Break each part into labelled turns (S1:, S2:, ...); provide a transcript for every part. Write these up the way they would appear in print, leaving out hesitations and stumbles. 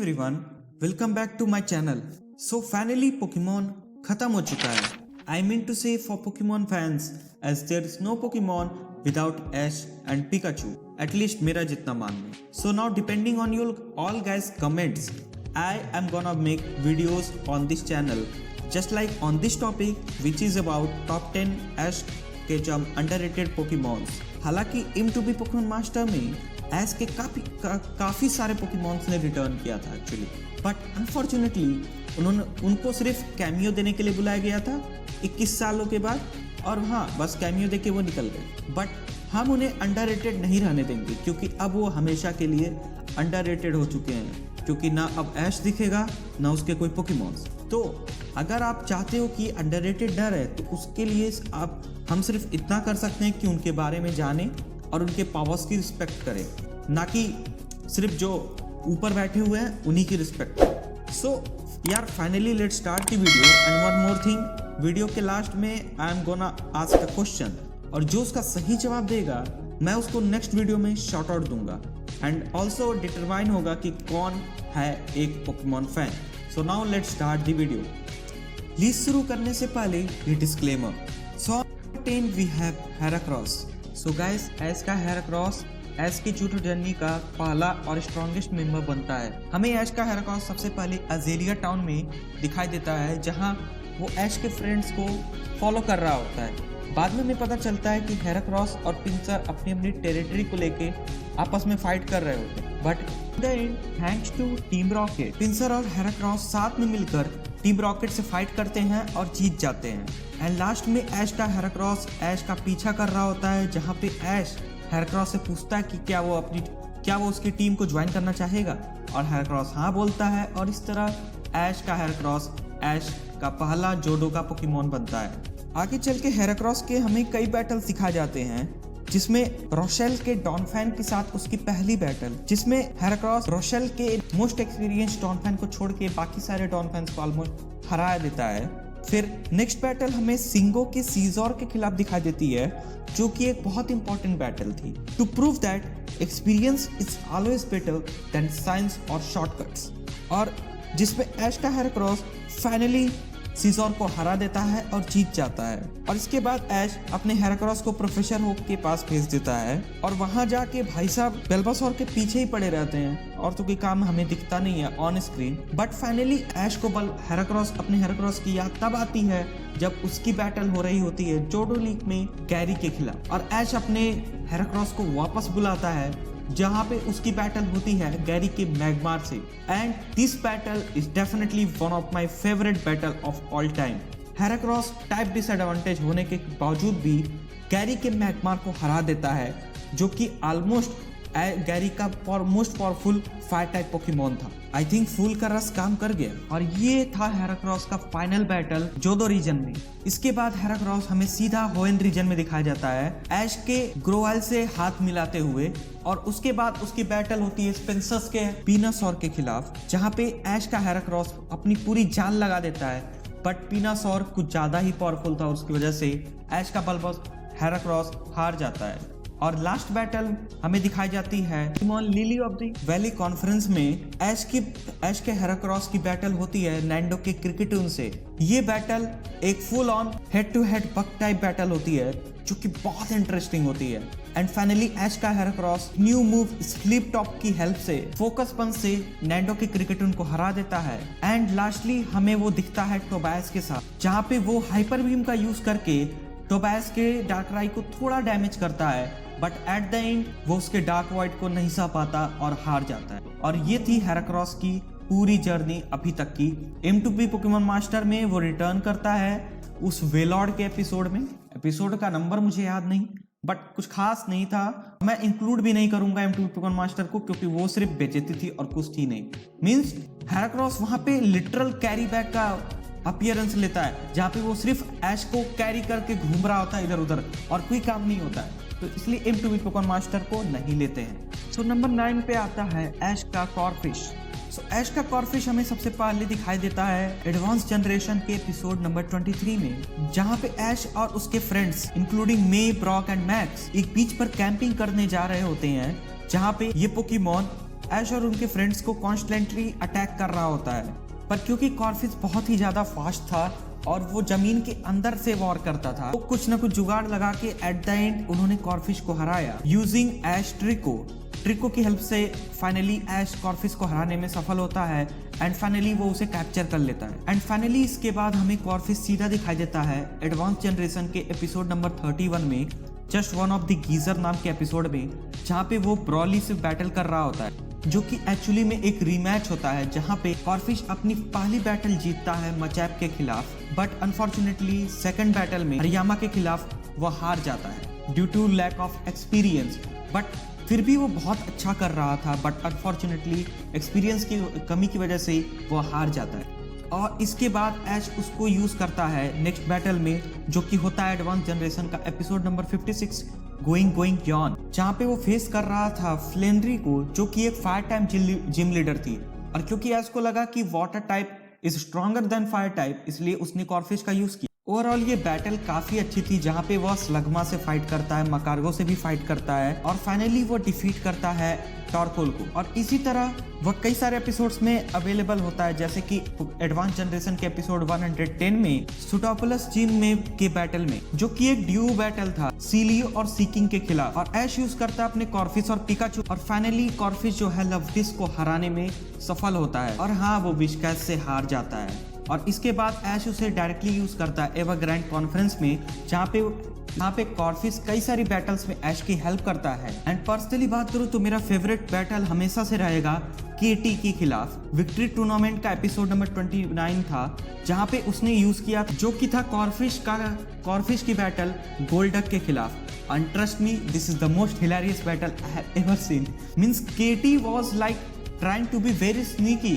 S1: Everyone, welcome back to my channel. So finally Pokemon खत्म हो चुका है। I mean to say for Pokemon fans, as there is no Pokemon without Ash and Pikachu, at least मेरा जितना मानना। So now depending on your all guys comments, I am gonna make videos on this channel just like on this topic which is about top 10 Ash Ketchum underrated Pokemons। हालांकि M2B Pokemon Master में Ash के काफी सारे Pokemons ने return किया था actually, but unfortunately उनको सिर्फ कैमियो देने के लिए बुलाया गया था 21 सालों के बाद, और हाँ बस कैमियो देके वो निकल गए। बट हम उन्हें अंडररेटेड नहीं रहने देंगे क्योंकि अब वो हमेशा के लिए अंडररेटेड हो चुके हैं, क्योंकि ना अब ऐश दिखेगा ना उसके कोई पोकेमॉन्स। तो अगर आप चाहते हो कि अंडररेटेड न रहे तो उसके लिए हम सिर्फ इतना कर सकते हैं कि उनके बारे में जानें और उनके पावर्स की रिस्पेक्ट करें, ना कि सिर्फ जो ऊपर बैठे हुए हैं उन्हीं की रिस्पेक्ट करें। सो यार finally let's start the video and one more thing, video के लास्ट में I am gonna ask a question, और जो उसका सही जवाब देगा मैं उसको नेक्स्ट वीडियो में शॉर्ट आउट दूंगा एंड ऑल्सो डिटरमाइन होगा कि कौन है एक Pokemon fan. So now let's start the video. List शुरू करने से पहले ये disclaimer. So 10 we have Heracross. So guys, Ash का हेराक्रॉस ऐश की जूटो जर्नी का पहला और स्ट्रॉन्गेस्ट मेंबर बनता है। हमें ऐश का हेराक्रॉस सबसे पहले अजेलिया टाउन में दिखाई देता है, जहां वो ऐश के फ्रेंड्स को फॉलो कर रहा होता है। बाद में हमें पता चलता है कि हेराक्रॉस और पिंसर अपनी अपनी टेरिटरी को लेके आपस में फाइट कर रहे होते हैं, but thanks to Team Rocket, Pinsir और हेराक्रॉस साथ में मिलकर टीम रॉकेट से फाइट करते हैं और जीत जाते हैं। एंड लास्ट में ऐश का हेराक्रॉस ऐश का पीछा कर रहा होता है, जहाँ पे ऐश हेराक्रॉस से पूछता है कि क्या वो उसकी टीम को ज्वाइन करना चाहेगा, और हेराक्रॉस हाँ बोलता है, और इस तरह ऐश का हेराक्रॉस ऐश का पहला जोडो का पोकेमॉन बनता है। आगे चल के हेराक्रॉस के हमें कई बैटल सिखाए जाते हैं, जिसमें रोशेल के डॉनफैन के साथ उसकी पहली बैटल, जिसमें हेराक्रॉस रोशेल के मोस्ट एक्सपीरियंस डॉनफैन को छोड़ के बाकी सारे डॉनफैन्स को ऑलमोस्ट हरा देता है। फिर नेक्स्ट बैटल हमें सिंगो के सीजोर के खिलाफ दिखाई देती है, जो कि एक बहुत इंपॉर्टेंट बैटल थी, to prove that experience is always better than science और शॉर्टकट्स, और जिसमें ऐश का हेराक्रॉस फाइनली सीजोर को हरा देता है और जीत जाता है। और इसके बाद ऐश अपने हेराक्रॉस को प्रोफेसर होप के पास भेज देता है, और वहां जाके भाई साहब बेल्बासोर के पीछे ही पड़े रहते हैं, और तो कोई काम हमें दिखता नहीं है ऑन स्क्रीन। बट फाइनली ऐश को अपने हेराक्रॉस की याद तब आती है जब उसकी बैटल हो रही होती है जोडो लीग में गैरी के खिलाफ, और ऐश अपने हेराक्रॉस को वापस बुलाता है, जहां पे उसकी बैटल होती है गैरी के मैग्मार से। And this battle is definitely one of my favourite battle of all time. Heracross type disadvantage होने के बावजूद भी गैरी के मैग्मार को हरा देता है, जो कि ऑलमोस्ट गैरी का most powerful fire type Pokemon था। आई थिंक फूल का रस काम कर गया, और ये था हेराक्रॉस का फाइनल बैटल जोडो रीजन में। इसके बाद हेराक्रॉस हमें सीधा होएन रीजन में दिखाया जाता है, ऐश के ग्रोवाइल से हाथ मिलाते हुए, और उसके बाद उसकी बैटल होती है स्पेंसर्स के पीनासोर के खिलाफ, जहाँ पे ऐश का हेराक्रॉस अपनी पूरी जान लगा देता है, बट पीनासोर कुछ ज्यादा ही पावरफुल था, उसकी वजह से ऐश का बलबस हेराक्रॉस हार जाता है। और लास्ट बैटल हमें दिखाई जाती है Pokemon lily of the valley conference में ऐश के हेराक्रॉस की बैटल होती है नैंडो के क्रिकेटून से। ये बैटल एक full on head to head buck type battle होती है, जो कि बहुत इंटरेस्टिंग होती है। एंड फाइनली ऐश का Heracross new move sleep top की हेल्प से फोकस पंच से नैंडो के क्रिकेटून को हरा देता है। एंड लास्टली हमें वो दिखता है टोबायस के साथ, जहाँ पे वो हाइपर बीम का यूज करके टोबायस के डार्कराई को थोड़ा डैमेज करता है, बट एट द एंड वो उसके डार्क वॉइड को नहीं सह पाता और हार जाता है। और ये थी हेराक्रॉस की पूरी जर्नी अभी तक की। M2B पोकेमॉन मास्टर में वो रिटर्न करता है उस वेलॉर्ड के एपिसोड में। एपिसोड का नंबर मुझे याद नहीं, बट कुछ खास नहीं था। मैं इंक्लूड भी नहीं करूंगा M2B पोकेमॉन मास्टर को, क्योंकि वो सिर्फ बेइज्जती थी और कुछ थी नहीं। मीन्स हेराक्रॉस वहां पे लिटरल कैरी बैक का अपीयरेंस लेता है, जहाँ पे वो सिर्फ ऐश को कैरी करके घूम रहा होता है इधर उधर, और कोई काम नहीं होता है, तो इसलिए M2B पोकेमॉन मास्टर को नहीं लेते हैं। सो नंबर 9 पे आता है ऐश का कॉर्फिश। सो ऐश का कॉर्फिश हमें सबसे पहले दिखाई देता है एडवांस जनरेशन के एपिसोड नंबर 23 में, जहाँ पे ऐश और उसके friends including may, Brock and max एक बीच पर कैंपिंग करने जा रहे होते हैं, जहाँ पे ये पोकेमॉन ऐश और उनके फ्रेंड्स को कॉन्स्टेंटली अटैक कर रहा होता है, पर क्योंकि कॉर्फिश बहुत ही ज्यादा फास्ट था और वो जमीन के अंदर से वॉर करता था, तो कुछ न कुछ जुगाड़ लगा के एट द एंड उन्होंने कॉर्फिश को हराया यूजिंग ऐश ट्रिको की हेल्प से। फाइनली ऐश कॉर्फिश को हराने में सफल होता है एंड फाइनली वो उसे कैप्चर कर लेता है। एंड फाइनली इसके बाद हमें कॉर्फिश सीधा दिखाई देता है एडवांस जनरेशन के एपिसोड नंबर 31 में, just one of the geyser नाम के एपिसोड में, जहाँ पे वो ब्रॉली से बैटल कर रहा होता है, जो कि एक्चुअली में एक रीमैच होता है जहाँ पे कॉर्फिश अपनी पहली बैटल जीतता है मचैप के खिलाफ, बट अनफॉर्चुनेटली सेकंड बैटल में हरियामा के खिलाफ वो हार जाता है due to lack of experience. But फिर भी वो बहुत अच्छा कर रहा था, बट अनफॉर्चुनेटली एक्सपीरियंस की कमी की वजह से वो हार जाता है। और इसके बाद ऐश उसको यूज करता है नेक्स्ट बैटल में, जो कि होता है एडवांस जनरेशन का एपिसोड नंबर 56 गोइंग यॉन, जहाँ पे वो फेस कर रहा था फ्लेनरी को, जो कि एक फायर टाइप जिम लीडर थी। और क्योंकि ऐश को लगा कि water type is stronger than fire type, इसलिए उसने कॉर्फिश का यूज किया। ओवरऑल ये बैटल काफी अच्छी थी, जहाँ पे वह स्लग्मा से फाइट करता है, मकार्गो से भी फाइट करता है और फाइनली वो डिफीट करता है टॉरकोल को। और इसी तरह वह कई सारे एपिसोड्स में अवेलेबल होता है, जैसे कि एडवांस जनरेशन के एपिसोड 110 में सुटोपोलस जिम में के बैटल में, जो कि एक ड्यू बैटल था सीलियो और सीकिंग के खिलाफ, और ऐश यूज करता है अपने कॉर्फिश और पिकाचू, और फाइनली कॉर्फिश जो है लवटिस को हराने में सफल होता है और हाँ, वो विस्कैस से हार जाता है। और इसके बाद ऐश उसे डायरेक्टली यूज करता है एवरग्रांड कॉन्फ्रेंस में, जहाँ पे कॉर्फिश कई सारी बैटल्स में ऐश की हेल्प करता है। एंड पर्सनली बात करूँ तो मेरा फेवरेट बैटल हमेशा से रहेगा केटी के खिलाफ विक्ट्री टूर्नामेंट का एपिसोड नंबर 29 था, जहाँ पे उसने यूज किया जो कि था कॉर्फिश की बैटल गोल्डक के खिलाफ। And trust me, this is the most hilarious battle I have ever seen. Means केटी was like trying to be very sneaky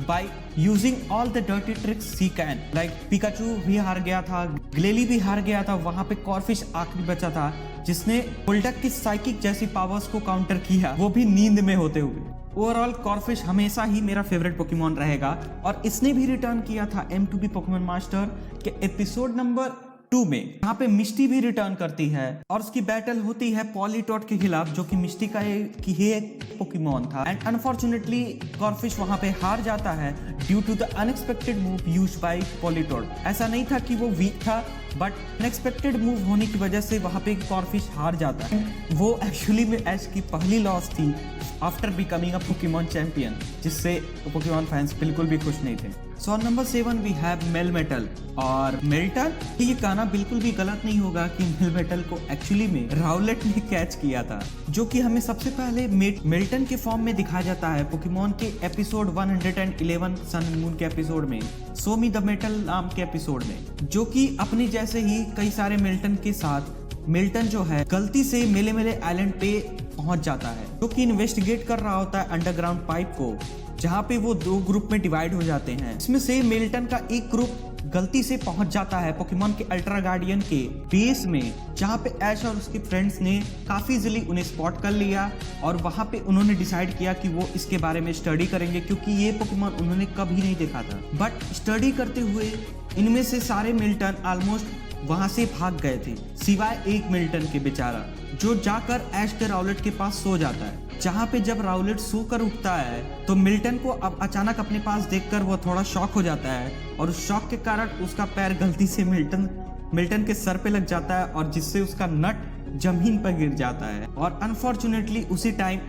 S1: by using all the dirty tricks he can. Like Pikachu भी हार गया था, ग्लेली भी हार गया था, वहां पे कॉर्फिश आखिरी बचा था जिसने गोल्डक की साइकिक जैसी पावर्स को काउंटर किया, वो भी नींद में होते हुए। ओवरऑल कॉर्फिश हमेशा ही मेरा फेवरेट पोकेमॉन रहेगा, और इसने भी रिटर्न किया था M2P पोकेमॉन मास्टर के एपिसोड नंबर 2 में, जहाँ पे मिस्टी भी रिटर्न करती है और उसकी बैटल होती है पॉलीटॉट के खिलाफ, जो कि मिस्टी का एक पोकेमॉन था। एंड अनफॉर्चुनेटली कॉर्फिश वहां पे हार जाता है due to the unexpected move used by Politoed. ऐसा नहीं था कि वो वीक था, बट अनएक्सपेक्टेड मूव होने की वजह से वहां पे कॉर्फिश हार जाता है। वो एक्चुअली में ऐश की पहली लॉस थी after becoming a Pokemon champion, जिससे पोकेमॉन फैंस बिल्कुल भी खुश नहीं थे। So number 7 we have Melmetal और मिल्टन। ये कहना बिल्कुल भी गलत नहीं होगा कि मेलमेटल को एक्चुअली में राउलेट ने कैच किया था, जो कि हमें सबसे पहले मिल्टन के फॉर्म में दिखाया जाता है पोकेमॉन के एपिसोड 111 सन एंड मून के एपिसोड में, शो मी द मेटल नाम के एपिसोड में, जो कि अपने जैसे ही कई सारे मिल्टन के साथ मिल्टन जो है गलती से मेले आइलैंड पे पहुंच जाता है, जो कि इन्वेस्टिगेट कर रहा होता है अंडरग्राउंड पाइप को, जहां पे वो 2 ग्रुप में डिवाइड हो जाते हैं। इसमें से मिल्टन का एक ग्रुप गलती से पहुंच जाता है पोकेमॉन के अल्ट्रा गार्डियन के बेस में, जहां पे ऐश और उसके फ्रेंड्स ने काफी इजीली उन्हें स्पॉट कर लिया, और वहां पे उन्होंने डिसाइड किया कि वो इसके बारे में स्टडी करेंगे, क्योंकि ये पोकेमॉन उन्होंने कभी नहीं देखा था। बट स्टडी करते हुए इनमें से सारे मिल्टन ऑलमोस्ट वहां से भाग गए थे, सिवाय एक मिल्टन के बेचारा, जो जाकर ऐश के राउलेट के पास सो जाता है। जहाँ पे जब राउलेट सोकर उठता है तो मिल्टन को अब अचानक अपने पास देखकर वो थोड़ा शॉक हो जाता है, और उस शॉक के कारण उसका पैर गलती से मिल्टन के सर पे लग जाता है, और जिससे उसका नट जमीन पर गिर जाता है। और अनफॉर्चुनेटली उसी टाइम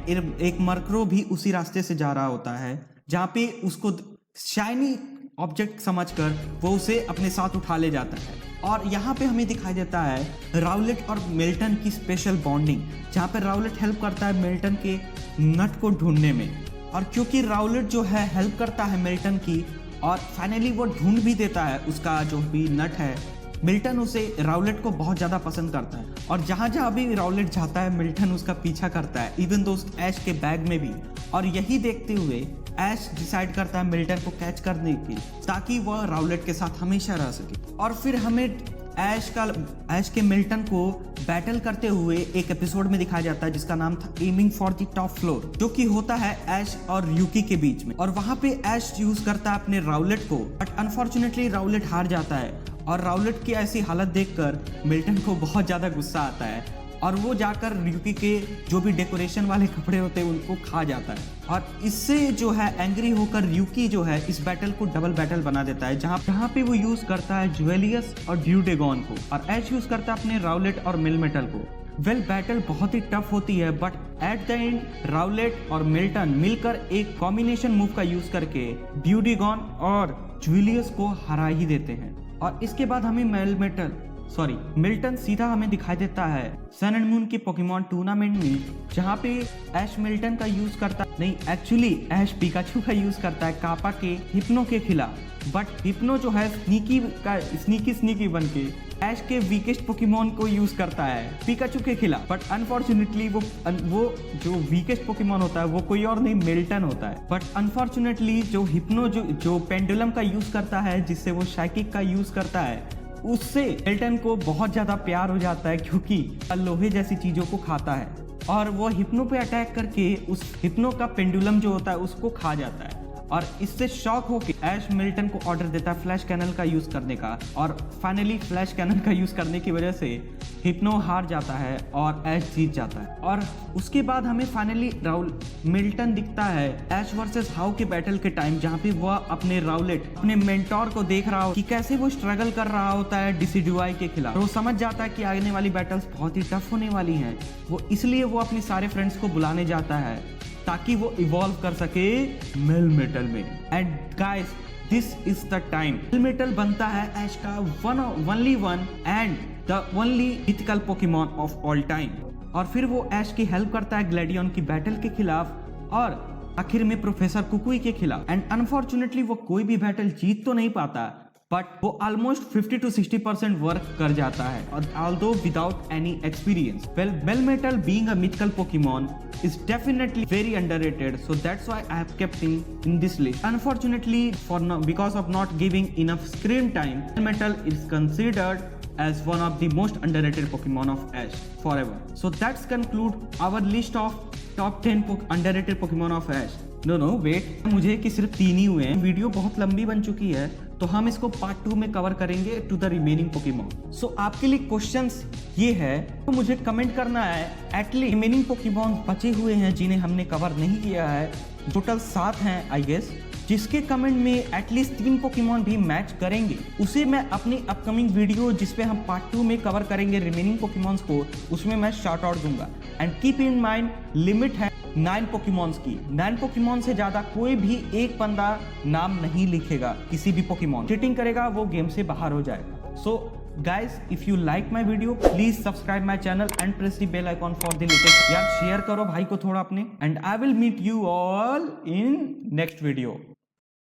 S1: एक मर्करो भी उसी रास्ते से जा रहा होता है, जहाँ पे उसको शाइनी ऑब्जेक्ट समझकर वो उसे अपने साथ उठा ले जाता है। और यहाँ पे हमें दिखाई देता है राउलेट और मिल्टन की स्पेशल बॉन्डिंग, जहाँ पे राउलेट हेल्प करता है मिल्टन के नट को ढूंढने में, और क्योंकि राउलेट जो है हेल्प करता है मिल्टन की, और फाइनली वो ढूंढ भी देता है उसका जो भी नट है, मिल्टन उसे राउलेट को बहुत ज़्यादा पसंद करता है, और जहाँ जहाँ भी राउलेट जाता है मिल्टन उसका पीछा करता है, इवन दो ऐश के बैग में भी। और यही देखते हुए ऐश डिसाइड करता है मिल्टन को कैच करने की, ताकि वह राउलेट के साथ हमेशा रह सके। और फिर हमें ऐश के मिल्टन को बैटल करते हुए एक एपिसोड में दिखाया जाता है, जिसका नाम था aiming for the top floor, जो कि होता है ऐश और यूकी के बीच में। और वहां पे ऐश यूज करता है अपने राउलेट को, बट अनफॉर्चुनेटली राउलेट हार जाता है, और राउलेट की ऐसी हालत देखकर मिल्टन को बहुत ज्यादा गुस्सा आता है, और वो जाकर र्यूकी के जो भी डेकोरेशन वाले कपड़े होते हैं उनको खा जाता है। और इससे जो है एंग्री होकर र्यूकी जो है इस बैटल को डबल बैटल बना देता है, जहाँ पे वो यूज करता है ज्वेलियस और ड्यूडेगॉन को, और ऐश यूज करता है अपने राउलेट और मिलमेटल को। बैटल बहुत ही टफ होती है, but at the end Rowlatt और मिल्टन मिलकर एक कॉम्बिनेशन मूव का यूज करके ड्यूडेगॉन और ज्वेलियस को हरा ही देते हैं। और इसके बाद हमें मिल्टन सीधा हमें दिखाई देता है सन एंड मून के पोकेमॉन टूर्नामेंट में, जहाँ पे ऐश मिल्टन का यूज करता नहीं, एक्चुअली ऐश पिकाचू का यूज करता है कापा के हिप्नो के खिलाफ। बट हिप्नो जो है स्नीकी बन के ऐश के वीकेस्ट पोकेमॉन को यूज करता है पिकाचू के खिलाफ। बट अनफॉर्चुनेटली वो जो वीकेस्ट पोकेमॉन होता है वो कोई और नहीं, मिल्टन होता है। बट अनफॉर्चुनेटली जो हिप्नो जो पेंडुलम का यूज करता है, जिससे वो साइकिक का यूज करता है, उससे मिल्टन को बहुत ज्यादा प्यार हो जाता है, क्योंकि लोहे जैसी चीजों को खाता है और वो हिप्नो पे अटैक करके उस हिप्नो का पेंडुलम जो होता है उसको खा जाता है। और इससे शॉक होकर ऐश मिल्टन को ऑर्डर देता है फ्लैश कैनल का यूज करने का, और फाइनली फ्लैश कैनल का यूज करने की वजह से हिप्नो हार जाता है और ऐश जीत जाता है। और उसके बाद हमें फाइनली मिल्टन दिखता है ऐश वर्सेस हाउ के बैटल के टाइम, जहाँ पे वह अपने राउलेट अपने मेंटोर को देख रहा हो कि कैसे वो स्ट्रगल कर रहा होता है डिसिडुआई के खिलाफ। वो समझ जाता है कि आने वाली बैटल्स बहुत ही टफ होने वाली हैं, इसलिए वो अपने सारे फ्रेंड्स को बुलाने जाता है ताकि वो इवॉल्व कर सके मेलमेटल में। And guys, this is the time Melmetal बनता है ऐश का only one and the only mythical Pokemon of all time. और फिर वो ऐश की हेल्प करता है ग्लैडियन की बैटल के खिलाफ और आखिर में प्रोफेसर कुकुई के खिलाफ। एंड अनफॉर्चुनेटली वो कोई भी बैटल जीत तो नहीं पाता, बट वो ऑलमोस्ट 50 to 60% वर्क कर जाता है, although without any experience. Well, Melmetal being a mythical Pokemon is definitely very underrated, so that's why I have kept him in this list. Unfortunately, because of not giving enough screen time, Melmetal is considered as one of the most underrated Pokemon of Ash forever. So that's conclude our list of top 10 underrated Pokemon of Ash. No, wait, मुझे कि सिर्फ 3 ही हुए हैं। Video बहुत लंबी बन चुकी है, तो हम इसको पार्ट 2 में कवर करेंगे टू द रिमेनिंग पोकेमॉन। सो आपके लिए क्वेश्चंस ये है, तो मुझे कमेंट करना है एटलीस्ट रिमेनिंग पोकेमॉन बचे हुए हैं जिन्हें हमने कवर नहीं किया है, टोटल 7 हैं आई गेस, जिसके कमेंट में एटलीस्ट 3 पोकेमॉन भी मैच करेंगे, उसे मैं अपनी अपकमिंग वीडियो जिसपे हम पार्ट 2 में कवर करेंगे रिमेनिंग पोकेमॉन्स को, उसमें मैं शाउट आउट दूंगा। And keep in mind, limit है 9 पोकेमॉन्स की। 9 पोकेमॉन से ज्यादा कोई भी एक बंदा नाम नहीं लिखेगा किसी भी पोकेमॉन, चीटिंग करेगा वो गेम से बाहर हो जाएगा। सो guys, if you like my video, please subscribe my channel and press the bell icon for the latest। यार शेयर करो भाई को थोड़ा अपने, and I will meet you all in next video।